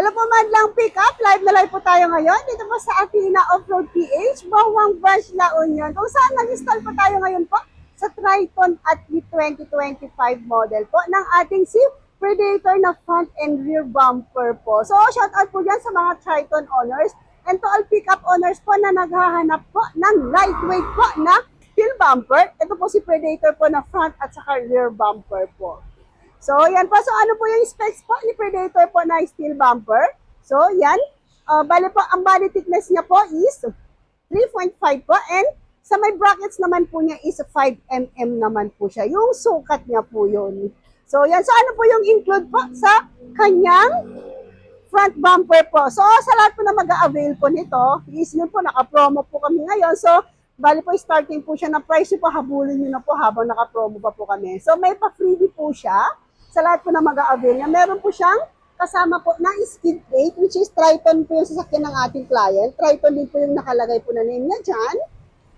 Hello po, Madlang Pickup. Live na live po tayo ngayon. Dito po sa Athena Offroad PH, Bawang Branch, La Union. Kung saan nag-install po tayo ngayon po sa Triton at 2025 model po ng ating si Predator na front and rear bumper po. So, shout out po dyan sa mga Triton owners and to all pickup owners po na naghahanap po ng lightweight po na steel bumper. Ito po si Predator po na front at saka rear bumper po. So, yan po. So, ano po yung specs po ni Predator po na steel bumper? So, yan. Bali po, ang body thickness niya po is 3.5 po. And sa may brackets naman po niya is 5 mm naman po siya. Yung sukat niya po yun. So, yan. So, ano po yung include po sa kanyang front bumper po? So, sa lahat po na mag-a-avail po nito, is yun po, naka-promo po kami ngayon. So, bali po, starting po siya na price po, habulin nyo na po habang naka-promo pa po kami. So, may pa-freebie po siya sa lahat po na mag-a-avail niya. Meron po siyang kasama po na skid plate, which is Triton po yung sasakyan ng ating client. Triton din po yung nakalagay po na name niya dyan.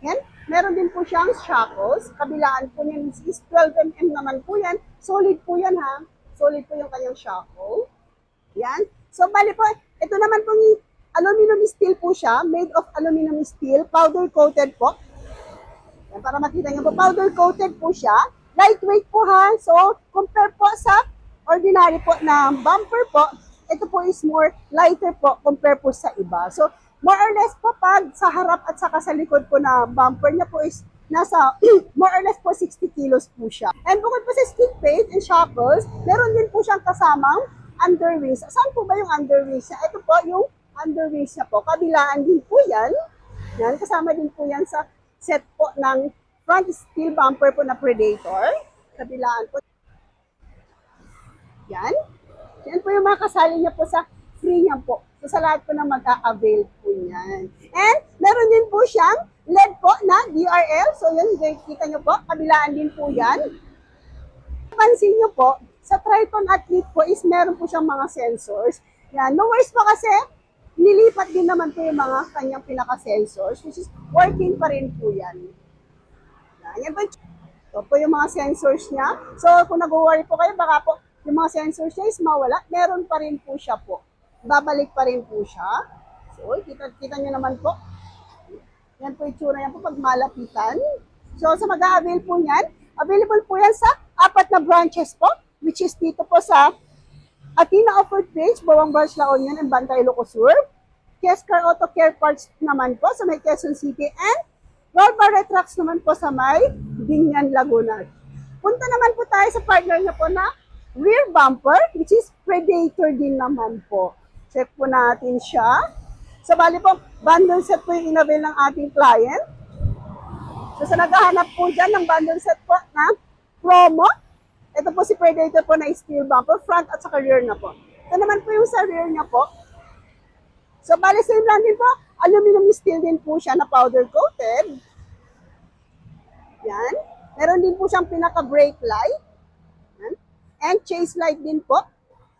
Yan. Meron din po siyang shackles. Kabilaan po niya is 12 mm naman po yan. Solid po yan ha. Solid po yung kanyang shackle. Yan. So, bali po, ito naman po yung aluminum steel po siya. Made of aluminum steel. Powder coated po. Yan, para makita niyo po, powder coated po siya. Lightweight po ha. So, compare po sa ordinary po na bumper po, ito po is more lighter po compare po sa iba. So, more or less po pag sa harap at saka sa likod po na bumper niya po is nasa more or less po 60 kilos po siya. And bukod po sa skid plate and shackles, meron din po siyang kasamang underwings. Saan po ba yung underwings niya? Ito po yung underwings niya po. Kabilaan din po yan. Yan, kasama din po yan sa set po ng front steel bumper po na Predator. Kabilaan po. Yan. Yan po yung mga kasali niya po sa free niya po. So, sa lahat po na mag-a-avail po yan. And, meron din po siyang LED po na DRL. So, yun, kita niyo po. Kabilaan din po yan. Pansin niyo po, sa Triton Athlete po is meron po siyang mga sensors. Yan. No worries po kasi, nilipat din naman po yung mga kanyang pinaka-sensors, which is working pa rin po yan. Yan po. Ito po yung mga sensors niya. So, kung nag-worry po kayo, baka po yung mga sensors niya is mawala. Meron pa rin po siya po. Babalik pa rin po siya. So, kita nyo naman po. Yan po yung tsura yan po pag malapitan. So, sa mag-a-avail po niyan, available po yan sa 4 na branches po, which is dito po sa Athena Offroad PH, Bawang Branch, La Union, and Bantay, Ilocos Sur. Kescar Auto Care Parts naman po sa may Quezon City, and Rolbar Trucks naman po sa may Binyan, Laguna. Punta naman po tayo sa partner niya po na rear bumper, which is Predator din naman po. Check po natin siya. So, bali po, bundle set po yung in-avail ng ating client. So, sa naghahanap po dyan ng bundle set po na promo, ito po si Predator po na steel bumper, front at saka rear na po. Ito naman po yung sa rear niya po. So, bali same lang din po, aluminum steel din po siya na powder coated. Yan. Meron din po siyang pinaka-brake light. Yan. And chase light din po.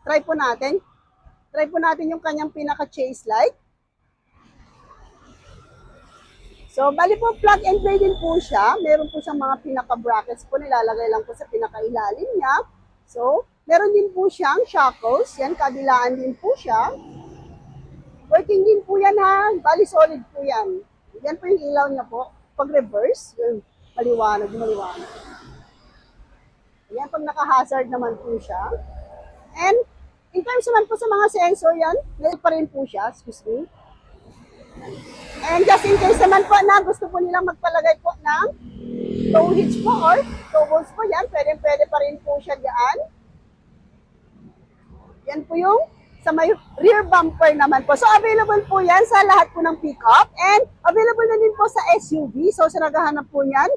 Try po natin. Try po natin yung kanyang pinaka-chase light. So, bali po, plug and play din po siya. Meron po siyang mga pinaka-brackets po. Nilalagay lang po sa pinaka-ilalim niya. So, meron din po siyang shackles. Yan, kabilaan din po siya. Working din po yan ha. Bali, solid po yan. Yan po yung ilaw niya po. Pag reverse, yun, maliwanag. Yan, pag naka-hazard naman po siya. And, in terms naman po sa mga sensor yan, meron pa rin po siya, excuse me. And just in case naman po na gusto po nilang magpalagay po ng tow hitch po or tow bolts po yan, pwede pa rin po siya dyan. Yan po yung sa may rear bumper naman po. So, available po yan sa lahat po ng pickup. And available na din po sa SUV. So, sa naghahanap po yan,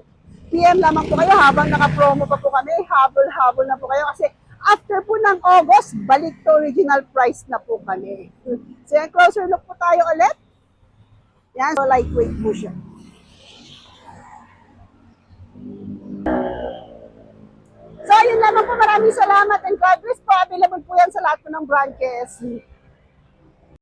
PM lamang po kayo habang naka-promo pa po kami. Habol-habol na po kayo kasi after po ng August, balik to original price na po kami. So, yan, closer look po tayo ulit. Yan, so lightweight po siya. So, yun lamang po. Maraming salamat and God bless po. Available po yan sa lahat po ng branches.